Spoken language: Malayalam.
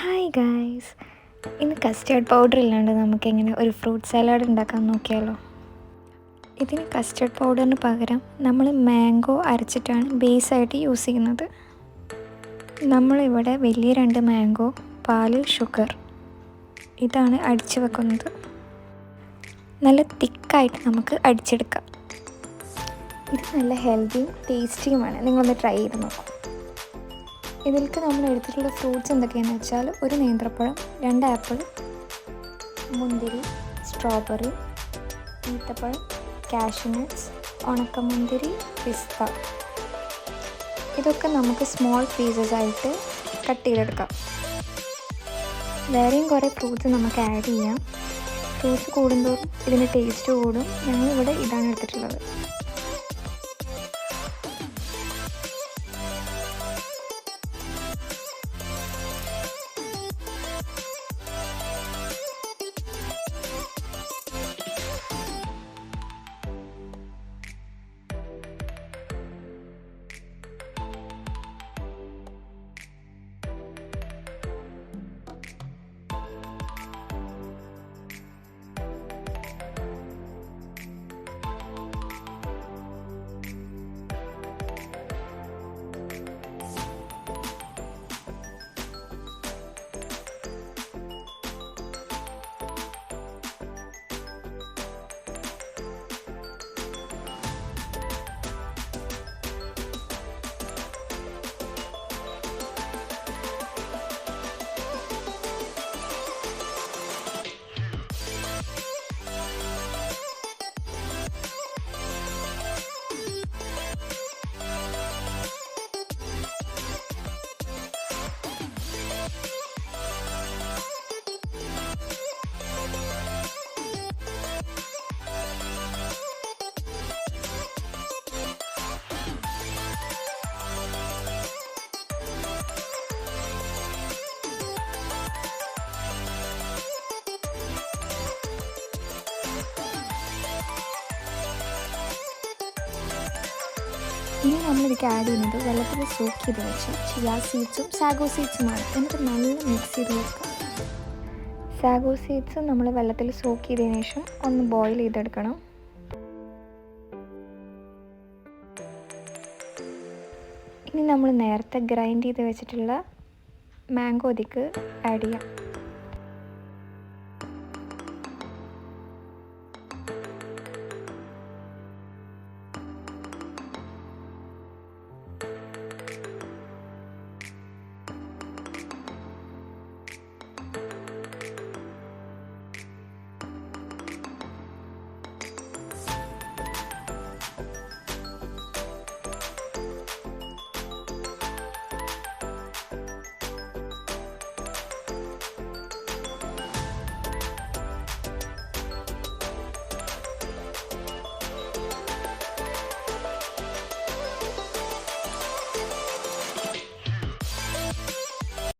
ഹായ് ഗായ്സ്, ഇന്ന് കസ്റ്റേർഡ് പൗഡർ ഇല്ലാണ്ട് നമുക്കെങ്ങനെ ഒരു ഫ്രൂട്ട് സലാഡ് ഉണ്ടാക്കാൻ നോക്കിയാലോ. ഇതിന് കസ്റ്റേർഡ് പൗഡറിന് പകരം നമ്മൾ മാംഗോ അരച്ചിട്ടാണ് ബേസായിട്ട് യൂസ് ചെയ്യുന്നത്. നമ്മളിവിടെ വലിയ 2 മാംഗോ, പാല്, ഷുഗർ ഇതാണ് അടിച്ച് വെക്കുന്നത്. നല്ല തിക്കായിട്ട് നമുക്ക് അടിച്ചെടുക്കാം. ഇത് നല്ല ഹെൽത്തിയും ടേസ്റ്റിയുമാണ്. നിങ്ങളൊന്ന് ട്രൈ ചെയ്ത് നോക്കാം. ഇതിലേക്ക് നമ്മൾ എടുത്തിട്ടുള്ള ഫ്രൂട്ട്സ് എന്തൊക്കെയാണെന്ന് വെച്ചാൽ ഒരു നേന്ത്രപ്പഴം, 2 ആപ്പിൾ, മുന്തിരി, സ്ട്രോബെറി, ഈത്തപ്പഴം, കാഷ്യൂനട്ട്സ്, ഉണക്കമുന്തിരി, പിസ്ത. ഇതൊക്കെ നമുക്ക് സ്മോൾ പീസസ് ആയിട്ട് കട്ട് ചെയ്തെടുക്കാം. വേറെയും കുറേ ഫ്രൂട്ട്സ് നമുക്ക് ആഡ് ചെയ്യാം. ഫ്രൂട്ട്സ് കൂടുന്തോറും ഇതിന് ടേസ്റ്റ് കൂടും. ഞങ്ങളിവിടെ ഇതാണ് എടുത്തിട്ടുള്ളത്. ഇനി നമ്മളിതിലേക്ക് ആഡ് ചെയ്യുന്നത് വെള്ളത്തിൽ സോക്ക് ചെയ്ത് വെച്ച ചിയ സീഡ്സും സാഗോ സീഡ്സുമാണ്. എന്നിട്ട് നല്ല മിക്സ് ചെയ്ത് വെക്കാം. സാഗോ സീഡ്സ് നമ്മൾ വെള്ളത്തിൽ സോക്ക് ചെയ്തതിന് ശേഷം ഒന്ന് ബോയിൽ ചെയ്തെടുക്കണം. ഇനി നമ്മൾ നേരത്തെ ഗ്രൈൻഡ് ചെയ്ത് വെച്ചിട്ടുള്ള മാംഗോ ഇതിലേക്ക് ആഡ് ചെയ്യാം.